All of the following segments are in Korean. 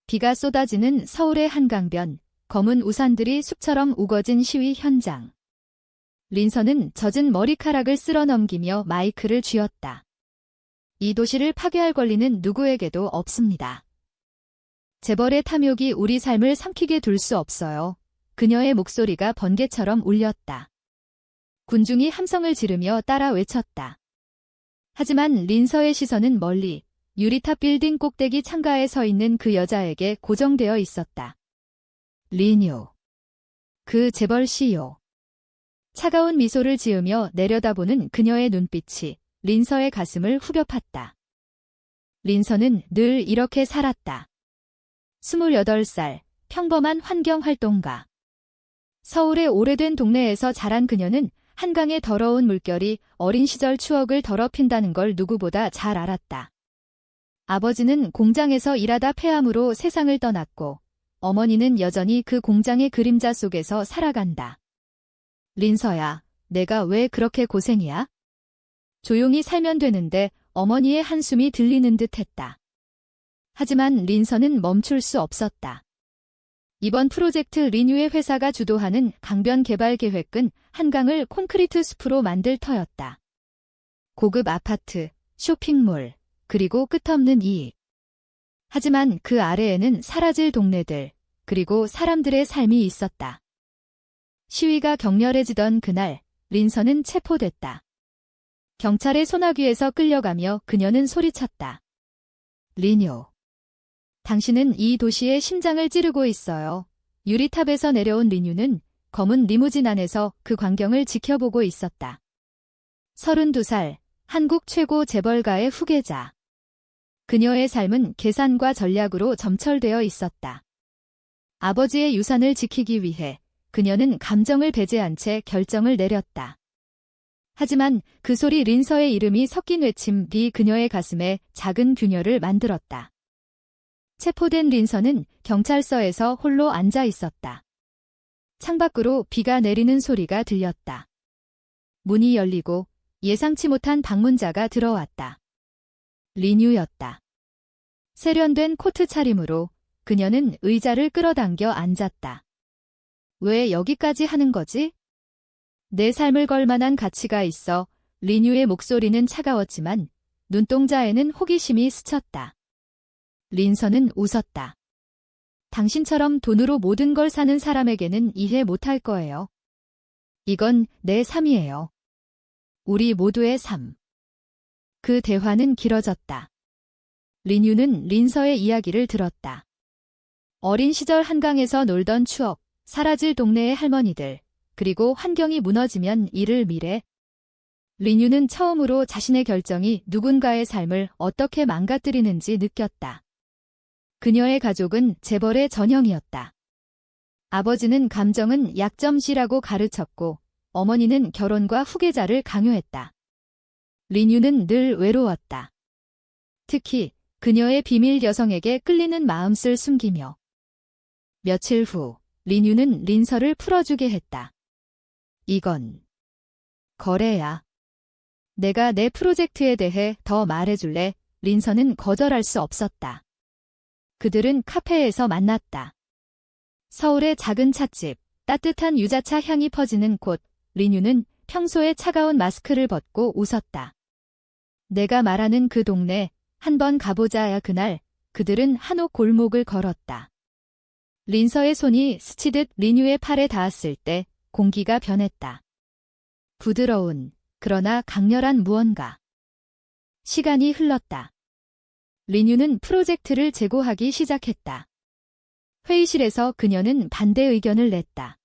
비가 쏟아지는 서울의 한강변, 검은 우산들이 숲처럼 우거진 시위 현장. 린서는 젖은 머리카락을 쓸어 넘기며 마이크를 쥐었다. 이 도시를 파괴할 권리는 누구에게도 없습니다. 재벌의 탐욕이 우리 삶을 삼키게 둘 수 없어요. 그녀의 목소리가 번개처럼 울렸다. 군중이 함성을 지르며 따라 외쳤다. 하지만 린서의 시선은 멀리 유리탑 빌딩 꼭대기 창가에 서 있는 그 여자에게 고정되어 있었다. 리뉴. 그 재벌 CEO. 차가운 미소를 지으며 내려다보는 그녀의 눈빛이 린서의 가슴을 후벼 팠다. 린서는 늘 이렇게 살았다. 28살, 평범한 환경활동가. 서울의 오래된 동네에서 자란 그녀는 한강의 더러운 물결이 어린 시절 추억을 더럽힌다는 걸 누구보다 잘 알았다. 아버지는 공장에서 일하다 폐암으로 세상을 떠났고 어머니는 여전히 그 공장의 그림자 속에서 살아간다. 린서야, 내가 왜 그렇게 고생이야? 조용히 살면 되는데 어머니의 한숨이 들리는 듯 했다. 하지만 린서는 멈출 수 없었다. 이번 프로젝트 리뉴의 회사가 주도하는 강변 개발 계획은 한강을 콘크리트 숲으로 만들 터였다. 고급 아파트, 쇼핑몰, 그리고 끝없는 이익. 하지만 그 아래에는 사라질 동네들, 그리고 사람들의 삶이 있었다. 시위가 격렬해지던 그날, 린서는 체포됐다. 경찰의 소나귀에서 끌려가며 그녀는 소리쳤다. 리뉴. 당신은 이 도시의 심장을 찌르고 있어요. 유리탑에서 내려온 리뉴는 검은 리무진 안에서 그 광경을 지켜보고 있었다. 32살, 한국 최고 재벌가의 후계자. 그녀의 삶은 계산과 전략으로 점철되어 있었다. 아버지의 유산을 지키기 위해 그녀는 감정을 배제한 채 결정을 내렸다. 하지만 그 소리 린서의 이름이 섞인 외침이 그녀의 가슴에 작은 균열을 만들었다. 체포된 린서는 경찰서에서 홀로 앉아 있었다. 창밖으로 비가 내리는 소리가 들렸다. 문이 열리고 예상치 못한 방문자가 들어왔다. 리뉴였다. 세련된 코트 차림으로 그녀는 의자를 끌어당겨 앉았다. 왜 여기까지 하는 거지? 내 삶을 걸 만한 가치가 있어. 리뉴의 목소리는 차가웠지만 눈동자에는 호기심이 스쳤다. 린서는 웃었다. 당신처럼 돈으로 모든 걸 사는 사람에게는 이해 못할 거예요. 이건 내 삶이에요. 우리 모두의 삶. 그 대화는 길어졌다. 리뉴는 린서의 이야기를 들었다. 어린 시절 한강에서 놀던 추억, 사라질 동네의 할머니들, 그리고 환경이 무너지면 잃을 미래. 리뉴는 처음으로 자신의 결정이 누군가의 삶을 어떻게 망가뜨리는지 느꼈다. 그녀의 가족은 재벌의 전형이었다. 아버지는 감정은 약점시라고 가르쳤고 어머니는 결혼과 후계자를 강요했다. 리뉴는 늘 외로웠다. 특히 그녀의 비밀 여성에게 끌리는 마음을 숨기며. 며칠 후 리뉴는 린서를 풀어주게 했다. 이건 거래야. 내가 내 프로젝트에 대해 더 말해줄래? 린서는 거절할 수 없었다. 그들은 카페에서 만났다. 서울의 작은 찻집, 따뜻한 유자차 향이 퍼지는 곳, 리뉴는 평소에 차가운 마스크를 벗고 웃었다. 내가 말하는 그 동네, 한번 가보자야. 그날, 그들은 한옥 골목을 걸었다. 린서의 손이 스치듯 리뉴의 팔에 닿았을 때 공기가 변했다. 부드러운, 그러나 강렬한 무언가. 시간이 흘렀다. 리뉴는 프로젝트를 재고하기 시작했다. 회의실에서 그녀는 반대 의견을 냈다.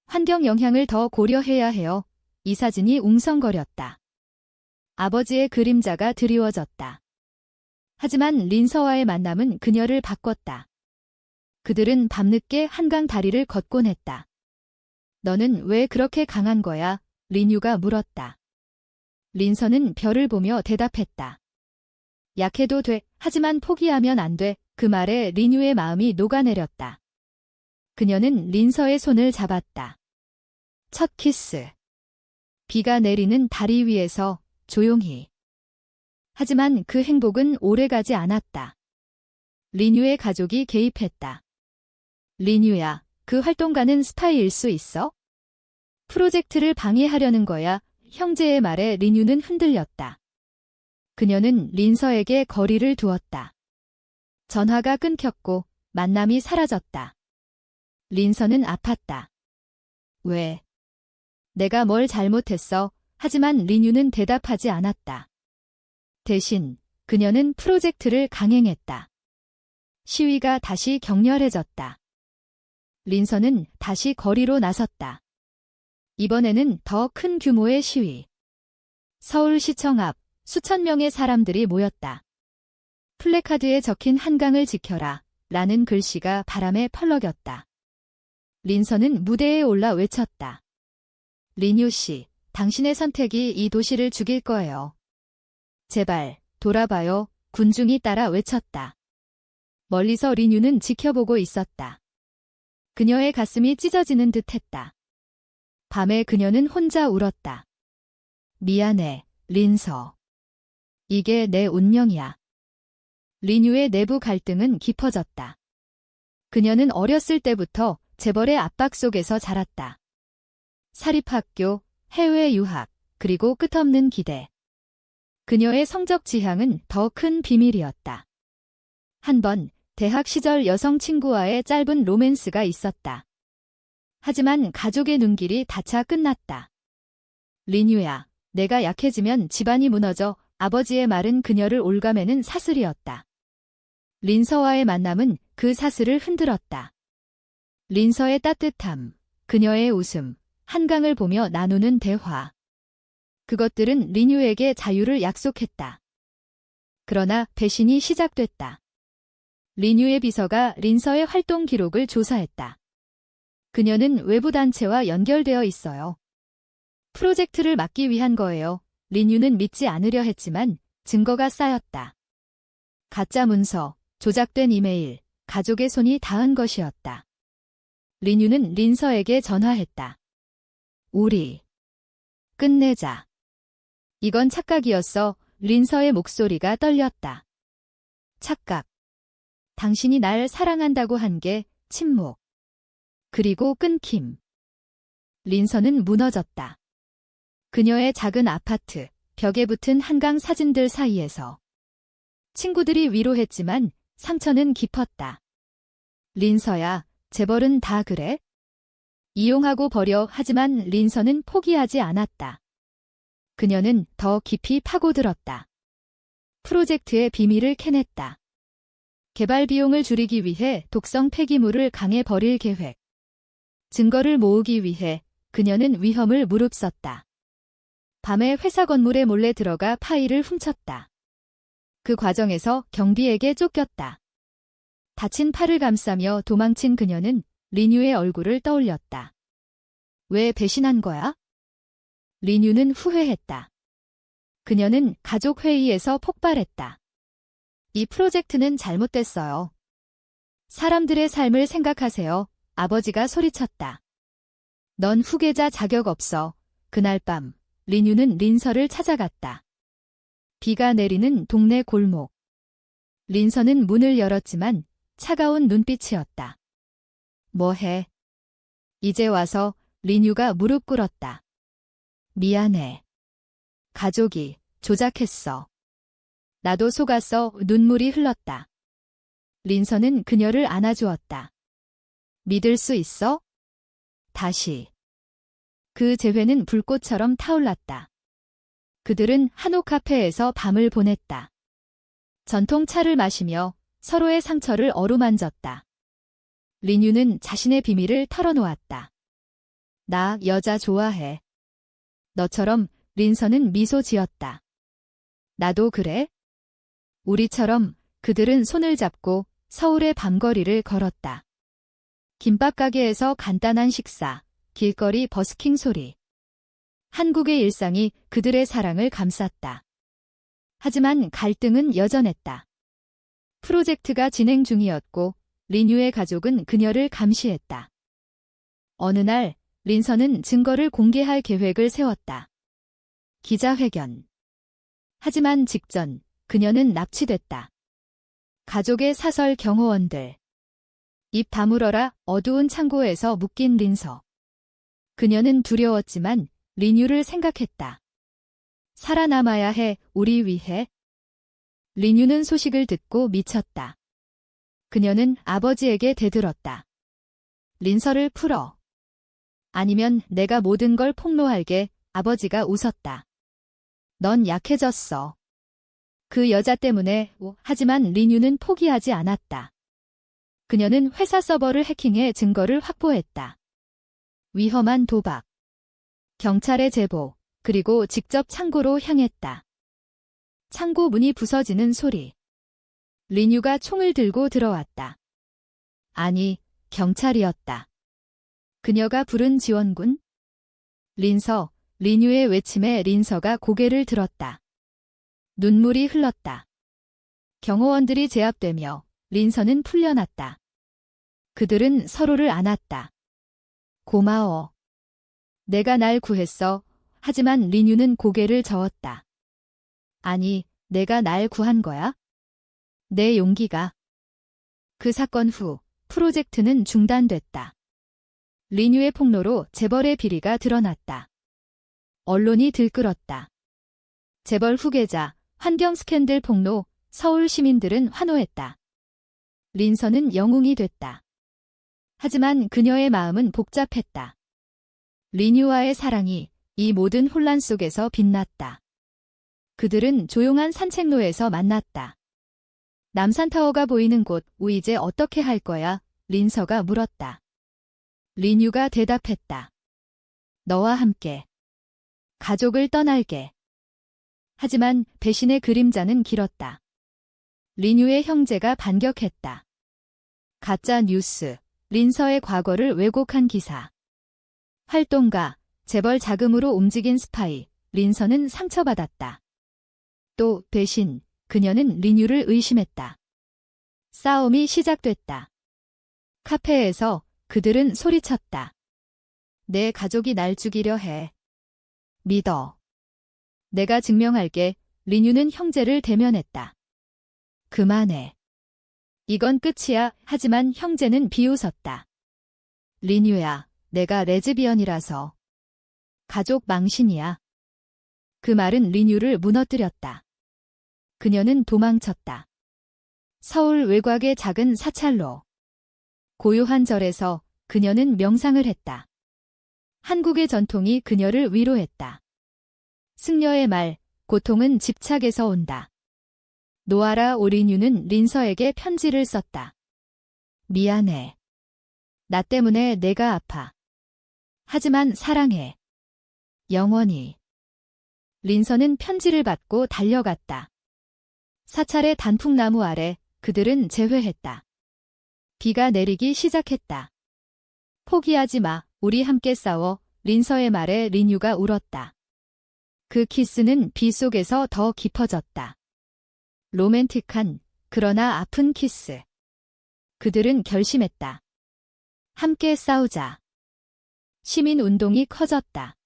환경 영향을 더 고려해야 해요. 이 사진이 웅성거렸다. 아버지의 그림자가 드리워졌다. 하지만 린서와의 만남은 그녀를 바꿨다. 그들은 밤늦게 한강 다리를 걷곤 했다. 너는 왜 그렇게 강한 거야? 리뉴가 물었다. 린서는 별을 보며 대답했다. 약해도 돼. 하지만 포기하면 안 돼. 그 말에 리뉴의 마음이 녹아내렸다. 그녀는 린서의 손을 잡았다. 첫 키스. 비가 내리는 다리 위에서 조용히. 하지만 그 행복은 오래가지 않았다. 리뉴의 가족이 개입했다. 리뉴야, 그 활동가는 스파이일 수 있어? 프로젝트를 방해하려는 거야. 형제의 말에 리뉴는 흔들렸다. 그녀는 린서에게 거리를 두었다. 전화가 끊겼고 만남이 사라졌다. 린서는 아팠다. 왜? 내가 뭘 잘못했어? 하지만 리뉴는 대답하지 않았다. 대신 그녀는 프로젝트를 강행했다. 시위가 다시 격렬해졌다. 린서는 다시 거리로 나섰다. 이번에는 더 큰 규모의 시위. 서울시청 앞 수천 명의 사람들이 모였다. 플래카드에 적힌 한강을 지켜라 라는 글씨가 바람에 펄럭였다. 린서는 무대에 올라 외쳤다. 리뉴 씨, 당신의 선택이 이 도시를 죽일 거예요. 제발, 돌아봐요. 군중이 따라 외쳤다. 멀리서 리뉴는 지켜보고 있었다. 그녀의 가슴이 찢어지는 듯 했다. 밤에 그녀는 혼자 울었다. 미안해, 린서. 이게 내 운명이야. 리뉴의 내부 갈등은 깊어졌다. 그녀는 어렸을 때부터 재벌의 압박 속에서 자랐다. 사립학교, 해외 유학, 그리고 끝없는 기대. 그녀의 성적 지향은 더 큰 비밀이었다. 한 번 대학 시절 여성 친구와의 짧은 로맨스가 있었다. 하지만 가족의 눈길이 닿자 끝났다. 리뉴야, 내가 약해지면 집안이 무너져. 아버지의 말은 그녀를 올가매는 사슬이었다. 린서와의 만남은 그 사슬을 흔들었다. 린서의 따뜻함, 그녀의 웃음, 한강을 보며 나누는 대화. 그것들은 리뉴에게 자유를 약속했다. 그러나 배신이 시작됐다. 리뉴의 비서가 린서의 활동 기록을 조사했다. 그녀는 외부 단체와 연결되어 있어요. 프로젝트를 막기 위한 거예요. 리뉴는 믿지 않으려 했지만 증거가 쌓였다. 가짜 문서, 조작된 이메일, 가족의 손이 닿은 것이었다. 리뉴는 린서에게 전화했다. 우리 끝내자. 이건 착각이었어. 린서의 목소리가 떨렸다. 착각. 당신이 날 사랑한다고 한 게 침묵. 그리고 끊김. 린서는 무너졌다. 그녀의 작은 아파트, 벽에 붙은 한강 사진들 사이에서. 친구들이 위로했지만 상처는 깊었다. 린서야, 재벌은 다 그래? 이용하고 버려. 하지만 린서는 포기하지 않았다. 그녀는 더 깊이 파고들었다. 프로젝트의 비밀을 캐냈다. 개발 비용을 줄이기 위해 독성 폐기물을 강에 버릴 계획. 증거를 모으기 위해 그녀는 위험을 무릅썼다. 밤에 회사 건물에 몰래 들어가 파일을 훔쳤다. 그 과정에서 경비에게 쫓겼다. 다친 팔을 감싸며 도망친 그녀는 리뉴의 얼굴을 떠올렸다. 왜 배신한 거야? 리뉴는 후회했다. 그녀는 가족 회의에서 폭발했다. 이 프로젝트는 잘못됐어요. 사람들의 삶을 생각하세요. 아버지가 소리쳤다. 넌 후계자 자격 없어. 그날 밤 리뉴는 린서를 찾아갔다. 비가 내리는 동네 골목. 린서는 문을 열었지만 차가운 눈빛이었다. 뭐해? 이제 와서. 리뉴가 무릎 꿇었다. 미안해. 가족이 조작했어. 나도 속았어. 눈물이 흘렀다. 린서는 그녀를 안아주었다. 믿을 수 있어? 다시. 그 재회는 불꽃처럼 타올랐다. 그들은 한옥 카페에서 밤을 보냈다. 전통차를 마시며 서로의 상처를 어루만졌다. 리뉴는 자신의 비밀을 털어놓았다. 나 여자 좋아해. 너처럼. 린서는 미소 지었다. 나도 그래? 우리처럼. 그들은 손을 잡고 서울의 밤거리를 걸었다. 김밥 가게에서 간단한 식사, 길거리 버스킹 소리. 한국의 일상이 그들의 사랑을 감쌌다. 하지만 갈등은 여전했다. 프로젝트가 진행 중이었고 리뉴의 가족은 그녀를 감시했다. 어느 날 린서는 증거를 공개할 계획을 세웠다. 기자회견. 하지만 직전 그녀는 납치됐다. 가족의 사설 경호원들. 입 다물어라. 어두운 창고에서 묶인 린서. 그녀는 두려웠지만 린유를 생각했다. 살아남아야 해, 우리 위해. 린유는 소식을 듣고 미쳤다. 그녀는 아버지에게 대들었다. 린서를 풀어. 아니면 내가 모든 걸 폭로할게. 아버지가 웃었다. 넌 약해졌어. 그 여자 때문에. 하지만 린유는 포기하지 않았다. 그녀는 회사 서버를 해킹해 증거를 확보했다. 위험한 도박. 경찰에 제보. 그리고 직접 창고로 향했다. 창고 문이 부서지는 소리. 린유가 총을 들고 들어왔다. 아니, 경찰이었다. 그녀가 부른 지원군? 린서, 린유의 외침에 린서가 고개를 들었다. 눈물이 흘렀다. 경호원들이 제압되며 린서는 풀려났다. 그들은 서로를 안았다. 고마워. 내가 날 구했어. 하지만 린유는 고개를 저었다. 아니, 내가 날 구한 거야? 내 용기가. 그 사건 후 프로젝트는 중단됐다. 린유의 폭로로 재벌의 비리가 드러났다. 언론이 들끓었다. 재벌 후계자, 환경 스캔들 폭로, 서울 시민들은 환호했다. 린서는 영웅이 됐다. 하지만 그녀의 마음은 복잡했다. 린유와의 사랑이 이 모든 혼란 속에서 빛났다. 그들은 조용한 산책로에서 만났다. 남산타워가 보이는 곳. 이제 어떻게 할 거야? 린서가 물었다. 린유가 대답했다. 너와 함께. 가족을 떠날게. 하지만 배신의 그림자는 길었다. 린유의 형제가 반격했다. 가짜 뉴스. 린서의 과거를 왜곡한 기사. 활동가. 재벌 자금으로 움직인 스파이. 린서는 상처받았다. 또 배신. 그녀는 린유를 의심했다. 싸움이 시작됐다. 카페에서 그들은 소리쳤다. 내 가족이 날 죽이려 해. 믿어. 내가 증명할게. 린유는 형제를 대면했다. 그만해. 이건 끝이야. 하지만 형제는 비웃었다. 린유야, 내가 레즈비언이라서. 가족 망신이야. 그 말은 린유를 무너뜨렸다. 그녀는 도망쳤다. 서울 외곽의 작은 사찰로. 고요한 절에서 그녀는 명상을 했다. 한국의 전통이 그녀를 위로했다. 승려의 말, 고통은 집착에서 온다. 노아라 오리뉴는 린서에게 편지를 썼다. 미안해. 나 때문에 내가 아파. 하지만 사랑해. 영원히. 린서는 편지를 받고 달려갔다. 사찰의 단풍나무 아래 그들은 재회했다. 비가 내리기 시작했다. 포기하지 마. 우리 함께 싸워. 린서의 말에 린유가 울었다. 그 키스는 비 속에서 더 깊어졌다. 로맨틱한, 그러나 아픈 키스. 그들은 결심했다. 함께 싸우자. 시민운동이 커졌다.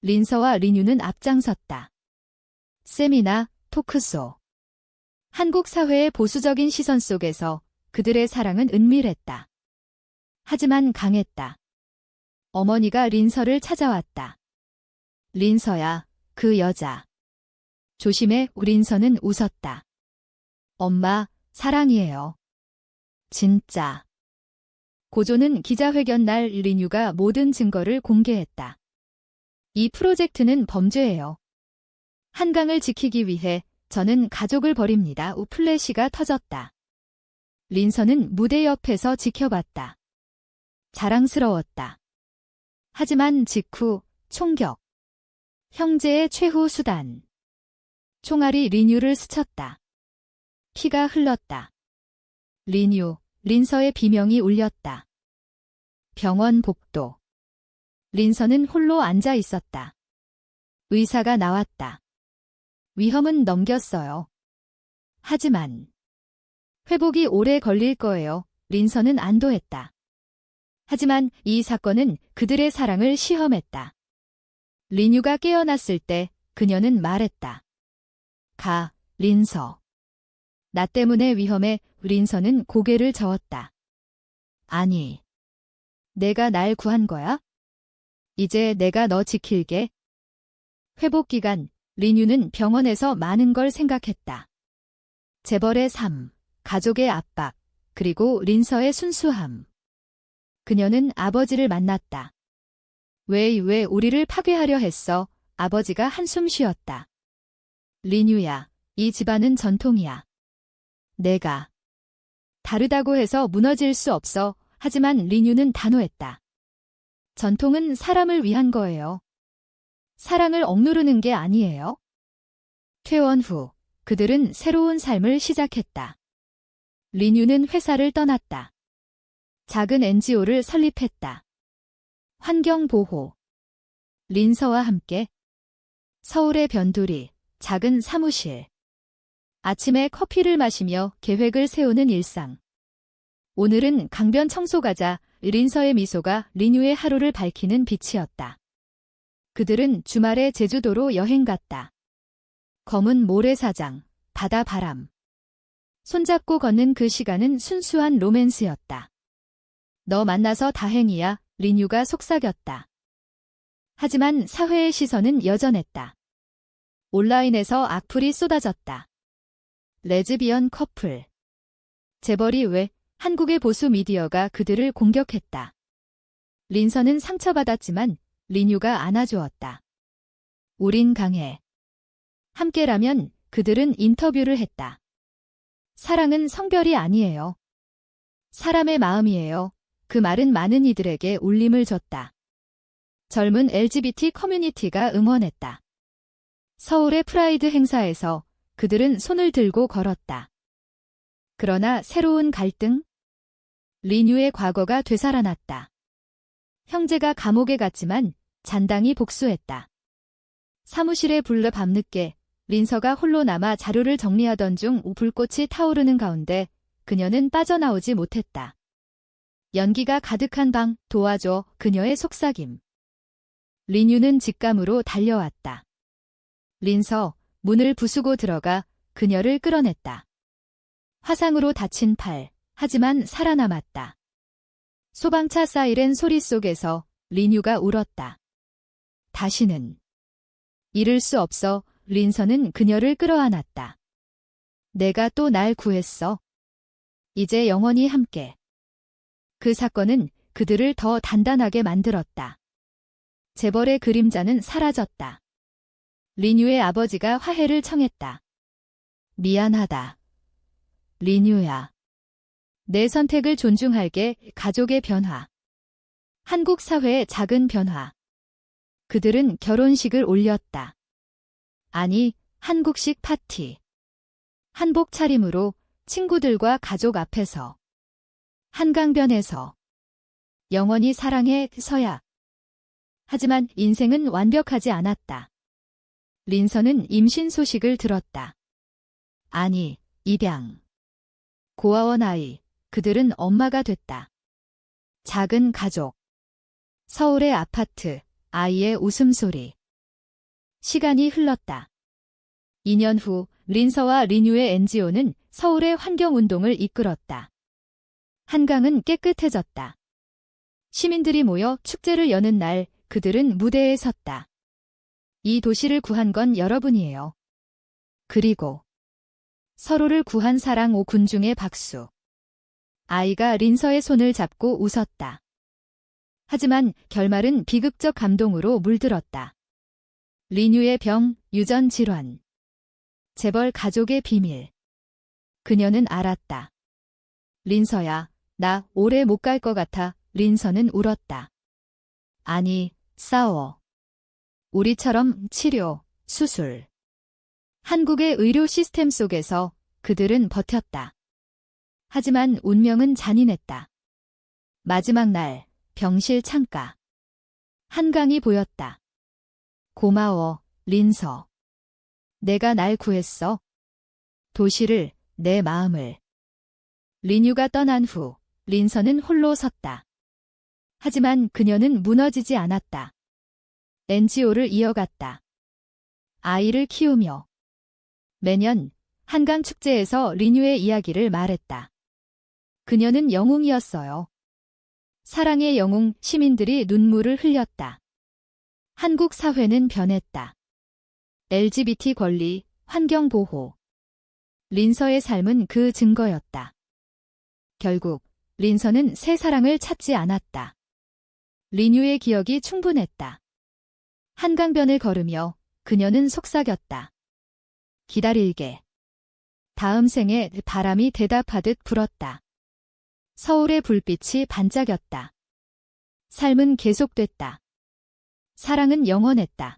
린서와 린유는 앞장섰다. 세미나, 토크쇼. 한국 사회의 보수적인 시선 속에서 그들의 사랑은 은밀했다. 하지만 강했다. 어머니가 린서를 찾아왔다. 린서야, 그 여자. 조심해. 린서는 웃었다. 엄마, 사랑이에요. 진짜. 고조는 기자회견 날 린유가 모든 증거를 공개했다. 이 프로젝트는 범죄예요. 한강을 지키기 위해 저는 가족을 버립니다. 플래시가 터졌다. 린서는 무대 옆에서 지켜봤다. 자랑스러웠다. 하지만 직후 총격. 형제의 최후 수단. 총알이 린유를 스쳤다. 피가 흘렀다. 린유, 린서의 비명이 울렸다. 병원 복도. 린서는 홀로 앉아 있었다. 의사가 나왔다. 위험은 넘겼어요. 하지만 회복이 오래 걸릴 거예요. 린서는 안도했다. 하지만 이 사건은 그들의 사랑을 시험했다. 린유가 깨어났을 때 그녀는 말했다. 가, 린서. 나 때문에 위험해. 린서는 고개를 저었다. 아니, 내가 날 구한 거야? 이제 내가 너 지킬게. 회복 기간, 린유는 병원에서 많은 걸 생각했다. 재벌의 삶, 가족의 압박, 그리고 린서의 순수함. 그녀는 아버지를 만났다. 왜 우리를 파괴하려 했어? 아버지가 한숨 쉬었다. 린유야, 이 집안은 전통이야. 내가 다르다고 해서 무너질 수 없어. 하지만 린유는 단호했다. 전통은 사람을 위한 거예요. 사랑을 억누르는 게 아니에요. 퇴원 후 그들은 새로운 삶을 시작했다. 린유는 회사를 떠났다. 작은 NGO를 설립했다. 환경보호. 린서와 함께 서울의 변두리, 작은 사무실. 아침에 커피를 마시며 계획을 세우는 일상. 오늘은 강변 청소 가자. 린서의 미소가 린유의 하루를 밝히는 빛이었다. 그들은 주말에 제주도로 여행 갔다. 검은 모래사장, 바다 바람. 손잡고 걷는 그 시간은 순수한 로맨스였다. 너 만나서 다행이야. 린유가 속삭였다. 하지만 사회의 시선은 여전했다. 온라인에서 악플이 쏟아졌다. 레즈비언 커플. 재벌이 왜? 한국의 보수 미디어가 그들을 공격했다. 린서는 상처받았지만 린유가 안아주었다. 우린 강해. 함께라면. 그들은 인터뷰를 했다. 사랑은 성별이 아니에요. 사람의 마음이에요. 그 말은 많은 이들에게 울림을 줬다. 젊은 LGBT 커뮤니티가 응원했다. 서울의 프라이드 행사에서 그들은 손을 들고 걸었다. 그러나 새로운 갈등? 린유의 과거가 되살아났다. 형제가 감옥에 갔지만 잔당이 복수했다. 사무실에 불러 밤늦게 린서가 홀로 남아 자료를 정리하던 중 불꽃이 타오르는 가운데 그녀는 빠져나오지 못했다. 연기가 가득한 방, 도와줘. 그녀의 속삭임. 린유는 직감으로 달려왔다. 린서, 문을 부수고 들어가 그녀를 끌어냈다. 화상으로 다친 팔, 하지만 살아남았다. 소방차 사이렌 소리 속에서 린유가 울었다. 다시는 잃을 수 없어. 린서는 그녀를 끌어안았다. 내가 또 날 구했어. 이제 영원히 함께. 그 사건은 그들을 더 단단하게 만들었다. 재벌의 그림자는 사라졌다. 린유의 아버지가 화해를 청했다. 미안하다. 린유야. 내 선택을 존중할게. 가족의 변화. 한국 사회의 작은 변화. 그들은 결혼식을 올렸다. 아니, 한국식 파티. 한복 차림으로 친구들과 가족 앞에서. 한강변에서. 영원히 사랑해, 서야. 하지만 인생은 완벽하지 않았다. 린서는 임신 소식을 들었다. 아니, 입양. 고아원 아이. 그들은 엄마가 됐다. 작은 가족. 서울의 아파트. 아이의 웃음소리. 시간이 흘렀다. 2년 후 린서와 린유의 NGO는 서울의 환경운동을 이끌었다. 한강은 깨끗해졌다. 시민들이 모여 축제를 여는 날 그들은 무대에 섰다. 이 도시를 구한 건 여러분이에요. 그리고 서로를 구한 사랑. 군중의 박수. 아이가 린서의 손을 잡고 웃었다. 하지만 결말은 비극적 감동으로 물들었다. 린유의 병, 유전 질환. 재벌 가족의 비밀. 그녀는 알았다. 린서야, 나 오래 못 갈 것 같아. 린서는 울었다. 아니, 싸워. 우리처럼 치료, 수술. 한국의 의료 시스템 속에서 그들은 버텼다. 하지만 운명은 잔인했다. 마지막 날, 병실 창가. 한강이 보였다. 고마워, 린서. 내가 날 구했어. 도시를, 내 마음을. 린유가 떠난 후 린서는 홀로 섰다. 하지만 그녀는 무너지지 않았다. NGO를 이어갔다. 아이를 키우며. 매년 한강 축제에서 리뉴의 이야기를 말했다. 그녀는 영웅이었어요. 사랑의 영웅, 시민들이 눈물을 흘렸다. 한국 사회는 변했다. LGBT 권리, 환경 보호. 린서의 삶은 그 증거였다. 결국 린서는 새 사랑을 찾지 않았다. 리뉴의 기억이 충분했다. 한강변을 걸으며 그녀는 속삭였다. 기다릴게. 다음 생에 바람이 대답하듯 불었다. 서울의 불빛이 반짝였다. 삶은 계속됐다. 사랑은 영원했다.